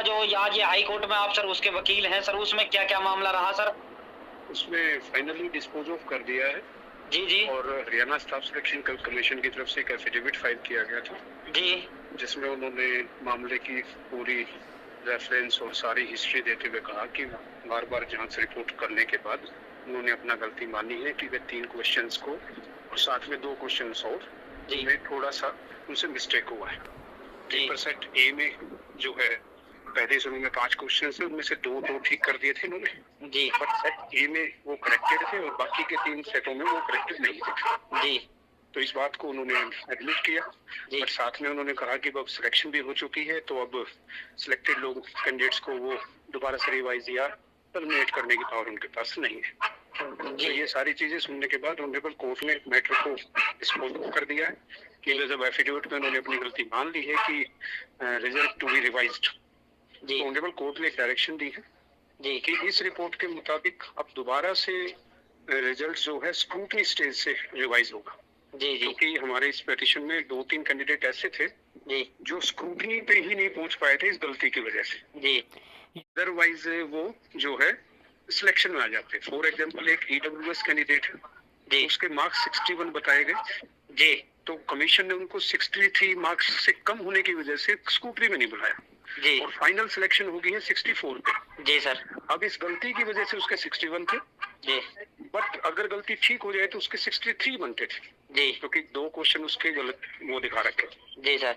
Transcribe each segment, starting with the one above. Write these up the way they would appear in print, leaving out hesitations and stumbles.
जो आज ये हाई कोर्ट में आप सर उसके वकील हैं सर, उसमें क्या क्या मामला रहा सर? उसमें फाइनली डिस्पोज ऑफ कर दिया है जी जी। और हरियाणा स्टाफ सिलेक्शन कमीशन की तरफ से एक एफिडेविट फाइल किया गया था जी। जिसमें उन्होंने मामले की पूरी रेफरेंस और सारी हिस्ट्री देते हुए कहा कि बार बार जांच रिपोर्ट करने के बाद उन्होंने अपना गलती मानी है कि वे 3 क्वेश्चंस को और साथ में 2 क्वेश्चंस और में थोड़ा सा उनसे मिस्टेक हुआ है। पेपर सेट ए में जो है पहले से उन्होंने 5 क्वेश्चन थे, उनमें से 2 ठीक कर दिए थे उन्होंने जी, बट सेट ए में वो करेक्टेड थे और बाकी के 3 सेटों में वो करेक्टेड नहीं थे जी। तो इस बात को उन्होंने एडमिट किया, बट साथ में उन्होंने कहा कि अब सिलेक्शन भी हो चुकी है तो अब सिलेक्टेड लोग कैंडिडेट्स को वो दोबारा से रिवाइज या टर्मिनेट करने की पावर उनके पास नहीं है। तो ये सारी चीजें सुनने के बाद ऑनरेबल कोर्ट ने मैटर को डिस्पोज कर दिया है कि जब एफिडेविट में उन्होंने अपनी गलती मान ली है कि रिजल्ट टू बी रिवाइज्ड, तो ऑनरेबल कोर्ट ने एक डायरेक्शन दी है जी कि इस रिपोर्ट के मुताबिक अब दोबारा से रिजल्ट जो है स्क्रूटनी स्टेज से रिवाइज होगा जी जी। क्योंकि हमारे इस पिटीशन में 2-3 कैंडिडेट ऐसे थे जी जो स्क्रूटनी पे ही नहीं पहुंच पाए थे इस गलती की वजह से जी, अदरवाइज वो जो है सिलेक्शन में आ जाते। फॉर एग्जांपल एक ईडब्ल्यूएस कैंडिडेट है जी, उसके मार्क्स 61 बताए गए जी, तो कमीशन ने उनको 63 मार्क्स से कम होने की वजह से स्कूटरी में नहीं बुलाया जी, और फाइनल सिलेक्शन हो गई है 64 पे जी सर। अब इस गलती की वजह से उसके 61 थे जी, बट अगर गलती ठीक हो जाए तो उसके 63 बनते थे जी, क्योंकि 2 क्वेश्चन उसके गलत वो दिखा रखे जी सर,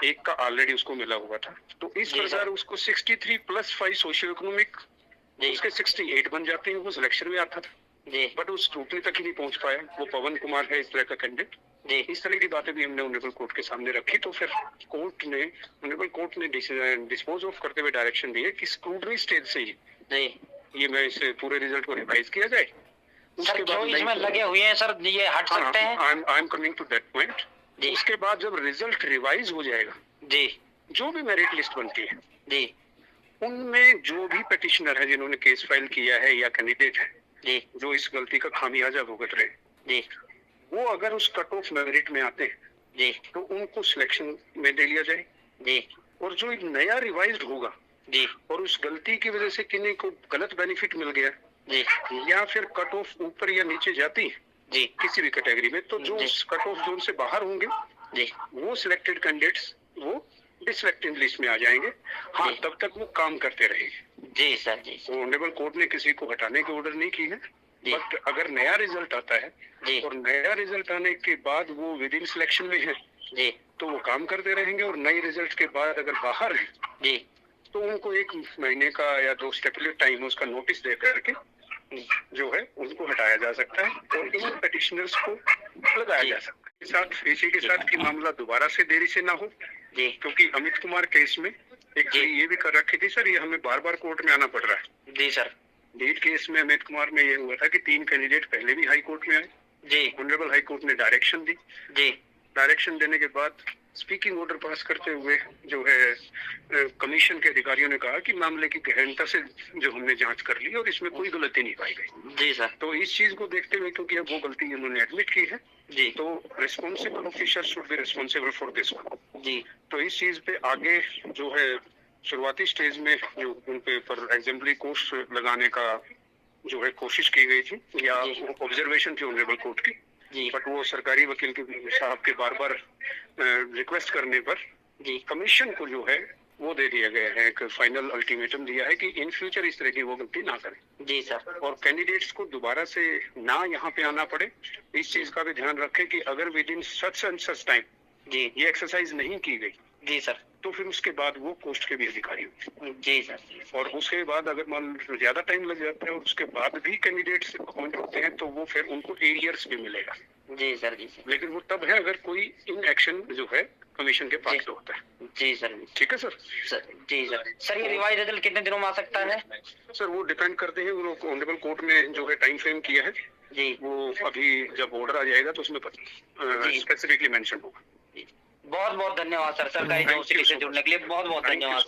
एक का ऑलरेडी उसको मिला हुआ था, तो इस प्रकार उसको 63 प्लस 5 सोशियो इकोनॉमिक उसके 68 बन जाते हैं। वो सिलेक्शन में आता था जी, बट उस स्क्रूटनी तक ही नहीं पहुंच पाया। वो पवन कुमार है इस तरह का कैंडिडेट जी। इस तरह की बातें भी हमने ऑनरेबल कोर्ट के सामने रखी, तो फिर ऑनरेबल कोर्ट ने डिस्पोज ऑफ करते हुए डायरेक्शन दी है कि स्क्रूटनी स्टेज से ही ये मैं इस पूरे रिजल्ट को रिवाइज किया जाए। उसके बाद इसमें लगे हुए हैं सर, ये हट सकते हैं। I am coming to that point. उसके बाद जब रिजल्ट रिवाइज हो जाएगा जी, जो भी मेरिट लिस्ट बनती है जी, उनमें जो भी पिटिशनर है जिन्होंने केस फाइल किया है या कैंडिडेट है जी, जो इस गलती का खामियाजा भुगत रहे जी, वो अगर उस कट ऑफ मेरिट में आते हैं जी, तो उनको सिलेक्शन में दे लिया जाए जी, और जो एक नया रिवाइज्ड होगा जी, और उस गलती की वजह से किन्हीं को गलत बेनिफिट मिल गया जी, या फिर कट ऑफ ऊपर या नीचे जाती है जी किसी भी कैटेगरी में, तो जो उस कट ऑफ जोन से बाहर होंगे जी, वो सिलेक्टेड कैंडिडेट्स वो डिसलेक्टेड लिस्ट में आ जाएंगे। हाँ, तब तक वो काम करते रहेंगे जी सर जी। तो ऑनरेबल कोर्ट ने किसी को हटाने की ऑर्डर नहीं की है, बट अगर नया रिजल्ट आता है जी, और नया रिजल्ट आने के बाद वो विद इन सिलेक्शन में है जी, तो वो काम करते रहेंगे, और नए रिजल्ट के बाद अगर बाहर है जी, तो उनको 1 महीने का या 2 स्टेपुलेट टाइम उसका नोटिस दे करके जो है उनको हटाया जा सकता है और इन पिटिशनर्स को लगाया जा सकता है। साथ इसी के साथ कि मामला दोबारा से देरी से ना हो जी, क्योंकि अमित कुमार केस में एक ये भी कर रखी थी सर, ये हमें बार बार कोर्ट में आना पड़ रहा है जी सर। लीड केस में अमित कुमार में ये हुआ था कि 3 कैंडिडेट पहले भी हाई कोर्ट में आए जी, ऑनरेबल हाई कोर्ट ने डायरेक्शन दी जी, डायरेक्शन देने के बाद स्पीकिंग ऑर्डर पास करते हुए जो है कमीशन के अधिकारियों ने कहा कि मामले की गहनता से जो हमने जांच कर ली और इसमें कोई गलती नहीं पाई गई जी सर। तो इस चीज को देखते हुए, क्योंकि अब वो गलती उन्होंने एडमिट की है जी, तो responsible officer should be responsible for this जी। तो इस चीज पे आगे जो है शुरुआती स्टेज में जो उन पे पर एग्जाम्पली कोर्स लगाने का जो है कोशिश की गई थी या ऑब्जर्वेशन थी ऑनरेबल कोर्ट की जी, बट वो सरकारी वकील के साहब के बार बार रिक्वेस्ट करने पर जी कमीशन को जो है वो दे दिया गया है, एक फाइनल अल्टीमेटम दिया है कि इन फ्यूचर इस तरह की वो गलती ना करें जी सर, और कैंडिडेट्स को दोबारा से ना यहाँ पे आना पड़े। इस चीज का भी ध्यान रखें कि अगर within such and such time जी ये एक्सरसाइज नहीं की गई जी सर, तो फिर उसके बाद वो पोस्ट के भी अधिकारी होंगे जी सर, और उसके बाद अगर मान ज्यादा टाइम लग जाता है और उसके बाद भी कैंडिडेट्स अपॉइंट होते हैं तो वो फिर उनको एरियर्स भी मिलेगा जी सर जी सर। लेकिन वो तब है अगर कोई इन एक्शन जो है कमीशन के पास होता है जी सर। ठीक है सर जी सर। सर ये रिवाइज रिजल्ट कितने दिनों में आ सकता है? सर वो डिपेंड करते हैं, ऑनरेबल कोर्ट ने जो है टाइम फ्रेम किया है जी, वो अभी जब ऑर्डर आ जाएगा तो उसमें स्पेसिफिकली मेंशन होगा। बहुत बहुत धन्यवाद सर, सरकारी से जुड़ने के लिए बहुत बहुत धन्यवाद।